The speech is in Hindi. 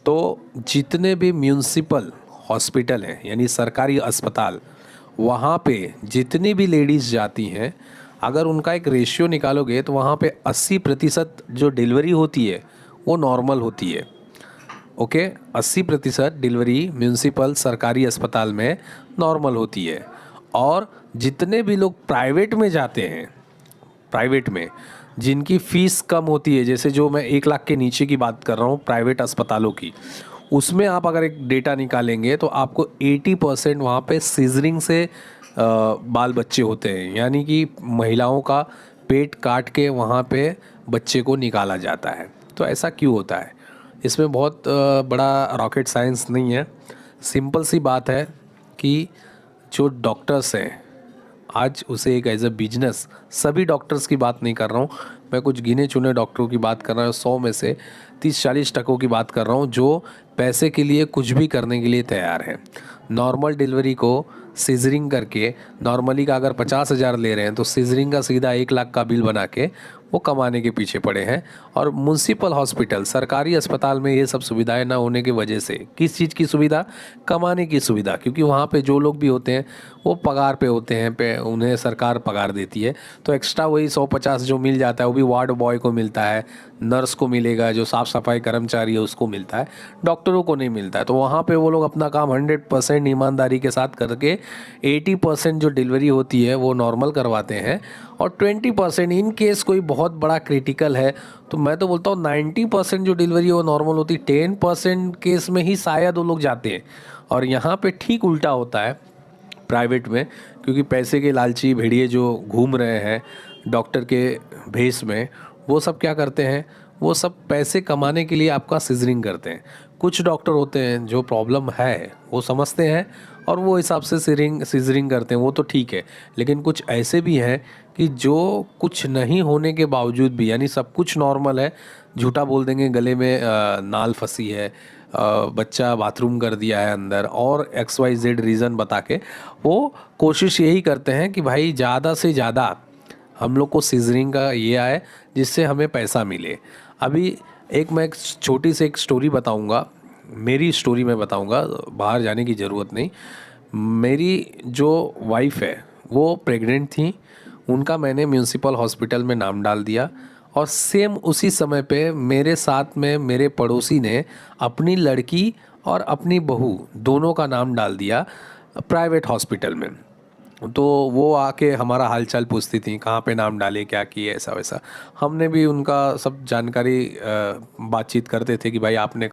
तो जितने भी म्यूनिसिपल हॉस्पिटल हैं यानी सरकारी अस्पताल, वहाँ पे जितनी भी लेडीज़ जाती हैं, अगर उनका एक रेशियो निकालोगे तो वहाँ पे 80% जो डिलीवरी होती है वो नॉर्मल होती है। ओके, 80% डिलीवरी म्यूनिसिपल सरकारी अस्पताल में नॉर्मल होती है। और जितने भी लोग प्राइवेट में जाते हैं, प्राइवेट में जिनकी फ़ीस कम होती है, जैसे जो मैं 1 लाख के नीचे की बात कर रहा हूँ प्राइवेट अस्पतालों की, उसमें आप अगर एक डेटा निकालेंगे तो आपको 80% वहाँ पे सीजरिंग से बाल बच्चे होते हैं, यानी कि महिलाओं का पेट काट के वहाँ पे बच्चे को निकाला जाता है। तो ऐसा क्यों होता है? इसमें बहुत बड़ा रॉकेट साइंस नहीं है, सिंपल सी बात है कि जो डॉक्टर्स हैं आज उसे एक एज अ बिजनेस, सभी डॉक्टर्स की बात नहीं कर रहा हूँ मैं, कुछ गिने चुने डॉक्टरों की बात कर रहा हूँ, 100 में से 30-40% की बात कर रहा हूँ जो पैसे के लिए कुछ भी करने के लिए तैयार हैं। नॉर्मल डिलीवरी को सीजरिंग करके, नॉर्मली का अगर 50,000 ले रहे हैं तो सीजरिंग का सीधा 1 लाख का बिल बना के वो कमाने के पीछे पड़े हैं। और म्यूनसिपल हॉस्पिटल, सरकारी अस्पताल में ये सब सुविधाएं ना होने की वजह से, किस चीज़ की सुविधा? कमाने की सुविधा, क्योंकि वहाँ पे जो लोग भी होते हैं वो पगार पे होते हैं, उन्हें सरकार पगार देती है, तो एक्स्ट्रा वही 150 जो मिल जाता है वो भी वार्ड बॉय को मिलता है, नर्स को मिलेगा, जो साफ़ सफाई कर्मचारी है उसको मिलता है, डॉक्टरों को नहीं मिलता है। तो वहाँ पे वो लोग अपना काम 100% ईमानदारी के साथ करके 80% जो डिलीवरी होती है वो नॉर्मल करवाते हैं, और 20% इन केस कोई बहुत बड़ा क्रिटिकल है तो मैं तो बोलता हूँ 90% जो डिलीवरी है वो नॉर्मल होती है, 10% केस में ही शायद वो लोग जाते हैं। और यहाँ पे ठीक उल्टा होता है प्राइवेट में, क्योंकि पैसे के लालची भेड़िए जो घूम रहे हैं डॉक्टर के भेष में, वो सब क्या करते हैं, वो सब पैसे कमाने के लिए आपका सीजरिंग करते हैं। कुछ डॉक्टर होते हैं जो प्रॉब्लम है वो समझते हैं और वो हिसाब से सीजरिंग करते हैं, वो तो ठीक है। लेकिन कुछ ऐसे भी हैं कि जो कुछ नहीं होने के बावजूद भी, यानी सब कुछ नॉर्मल है, झूठा बोल देंगे गले में नाल फंसी है, बच्चा बाथरूम कर दिया है अंदर, और XYZ रीज़न बता के वो कोशिश यही करते हैं कि भाई ज़्यादा से ज़्यादा हम लोग को सीजरिंग का ये आए जिससे हमें पैसा मिले। अभी मैं एक छोटी सी एक स्टोरी बताऊंगा, मेरी स्टोरी मैं बताऊंगा, बाहर जाने की ज़रूरत नहीं। मेरी जो वाइफ है वो प्रेग्नेंट थी, उनका मैंने म्यूनिसिपल हॉस्पिटल में नाम डाल दिया, और सेम उसी समय पे मेरे साथ में मेरे पड़ोसी ने अपनी लड़की और अपनी बहू दोनों का नाम डाल दिया प्राइवेट हॉस्पिटल में। तो वो आके हमारा हालचाल पूछती थी, कहाँ पे नाम डाले, क्या किए, ऐसा वैसा। हमने भी उनका सब जानकारी बातचीत करते थे कि भाई आपने